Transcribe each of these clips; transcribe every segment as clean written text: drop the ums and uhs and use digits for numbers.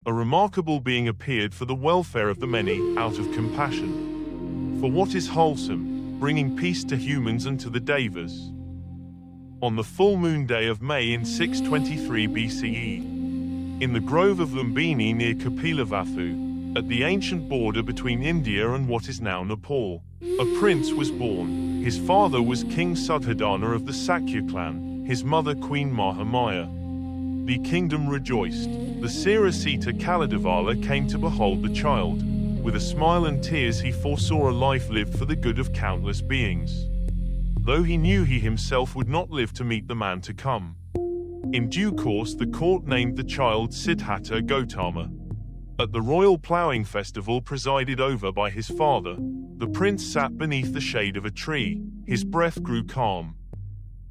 a remarkable being appeared for the welfare of the many, out of compassion for what is wholesome, bringing peace to humans and to the Devas. On the full moon day of May in 623 BCE, in the grove of Lumbinī near Kapilavatthu, at the ancient border between India and what is now Nepal, a prince was born. His father was King Siddhattha of the Sakya clan, his mother Queen Mahamaya. The kingdom rejoiced. The Siddhattha Kaladavala came to behold the child. With a smile and tears he foresaw a life lived for the good of countless beings, though he knew he himself would not live to meet the man to come. In due course the court named the child Siddhattha Gotama. At the royal ploughing festival presided over by his father, the prince sat beneath the shade of a tree. His breath grew calm,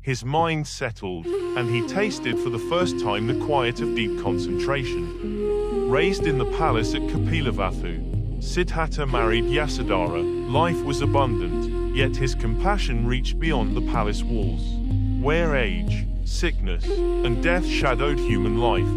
his mind settled, and he tasted for the first time the quiet of deep concentration. Raised in the palace at Kapilavatthu, Siddhattha married Yasodhara. Life was abundant, yet his compassion reached beyond the palace walls, where age, sickness, and death shadowed human life.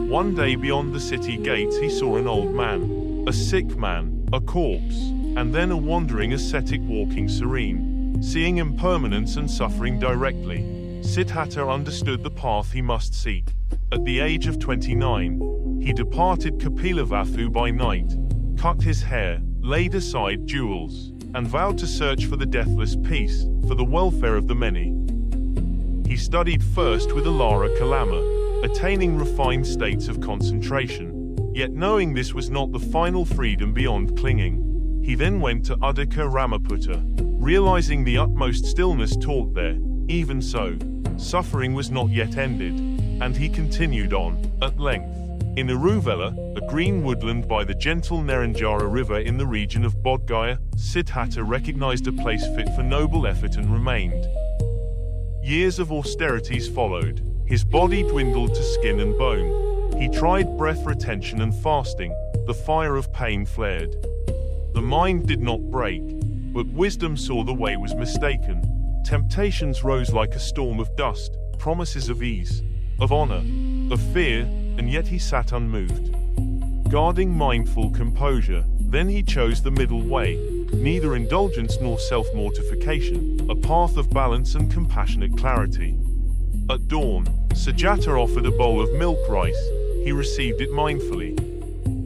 One day beyond the city gates he saw an old man, a sick man, a corpse, and then a wandering ascetic walking serene. Seeing impermanence and suffering directly, Siddhattha understood the path he must seek. At the age of 29, he departed Kapilavatthu by night, cut his hair, laid aside jewels, and vowed to search for the deathless peace, for the welfare of the many. He studied first with Ālāra Kālāma, attaining refined states of concentration, yet knowing this was not the final freedom beyond clinging. He then went to Uddaka Rāmaputta, realizing the utmost stillness taught there. Even so, suffering was not yet ended, and he continued on, at length. In Uruvelā, a green woodland by the gentle Nerañjarā River in the region of Bodhgayā, Siddhattha recognized a place fit for noble effort and remained. Years of austerities followed. His body dwindled to skin and bone. He tried breath retention and fasting. The fire of pain flared. The mind did not break, but wisdom saw the way was mistaken. Temptations rose like a storm of dust, promises of ease, of honor, of fear, and yet he sat unmoved, guarding mindful composure. Then he chose the middle way, neither indulgence nor self-mortification, a path of balance and compassionate clarity. At dawn, Sujātā offered a bowl of milk rice. He received it mindfully.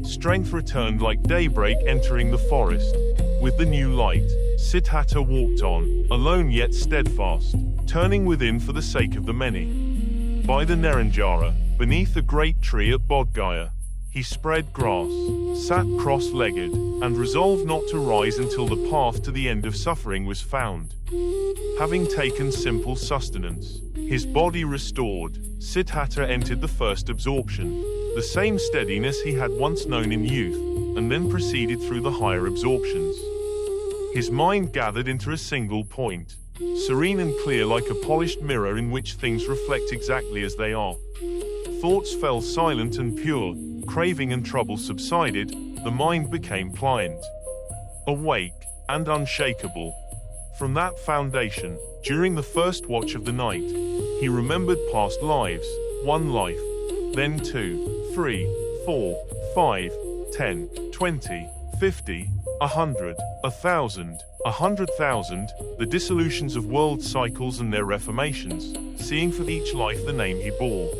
Strength returned like daybreak entering the forest. With the new light, Siddhattha walked on, alone yet steadfast, turning within for the sake of the many. By the Nerañjarā, beneath a great tree at Bodhgayā, he spread grass, sat cross-legged, and resolved not to rise until the path to the end of suffering was found. Having taken simple sustenance, his body restored, Siddhattha entered the first absorption, the same steadiness he had once known in youth, and then proceeded through the higher absorptions. His mind gathered into a single point, serene and clear like a polished mirror in which things reflect exactly as they are. Thoughts fell silent and pure, craving and trouble subsided, the mind became pliant, awake, and unshakable. From that foundation, during the first watch of the night, he remembered past lives, one life, then 2, 3, 4, 5, 10, 20, 50, 100, 1,000, 100,000, the dissolutions of world cycles and their reformations, seeing for each life the name he bore,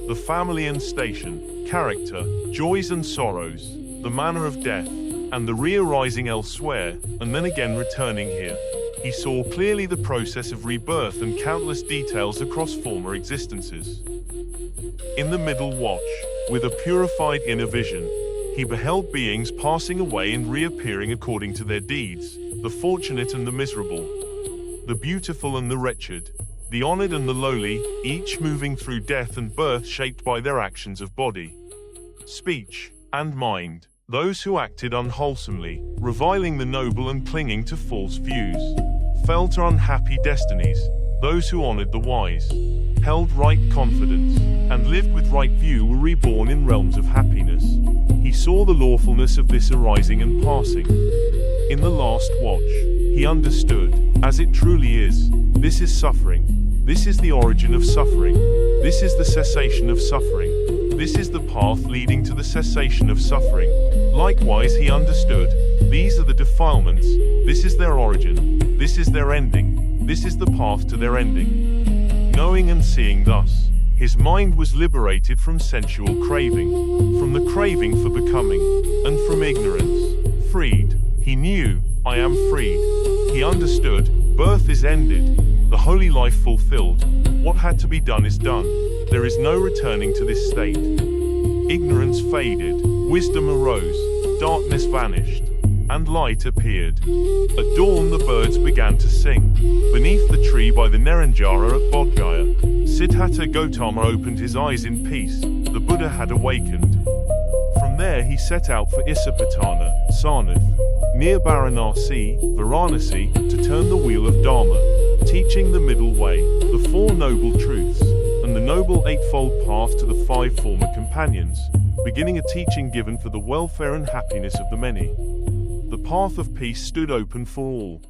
the family and station, character, joys and sorrows, the manner of death, and the re-arising elsewhere, and then again returning here. He saw clearly the process of rebirth and countless details across former existences. In the middle watch, with a purified inner vision, he beheld beings passing away and reappearing according to their deeds, the fortunate and the miserable, the beautiful and the wretched, the honored and the lowly, each moving through death and birth shaped by their actions of body, speech, and mind. Those who acted unwholesomely, reviling the noble and clinging to false views, fell to unhappy destinies. Those who honored the wise, held right confidence, and lived with right view were reborn in realms of happiness. He saw the lawfulness of this arising and passing. In the last watch, he understood, as it truly is, this is suffering, this is the origin of suffering, this is the cessation of suffering. This is the path leading to the cessation of suffering. Likewise he understood, these are the defilements, this is their origin, this is their ending, this is the path to their ending. Knowing and seeing thus, his mind was liberated from sensual craving, from the craving for becoming, and from ignorance. Freed, he knew, I am freed. He understood, birth is ended, the holy life fulfilled, what had to be done is done, there is no returning to this state. Ignorance faded, wisdom arose, darkness vanished, and light appeared. At dawn the birds began to sing. Beneath the tree by the Nerañjarā at Bodhgayā, Siddhattha Gotama opened his eyes in peace, the Buddha had awakened. From there he set out for Isapatana, Sarnath, near Varanasi, to turn the wheel of Dharma, teaching the middle way, the Four Noble Truths, and the Noble Eightfold Path to the Five Former Companions, beginning a teaching given for the welfare and happiness of the many. The path of peace stood open for all.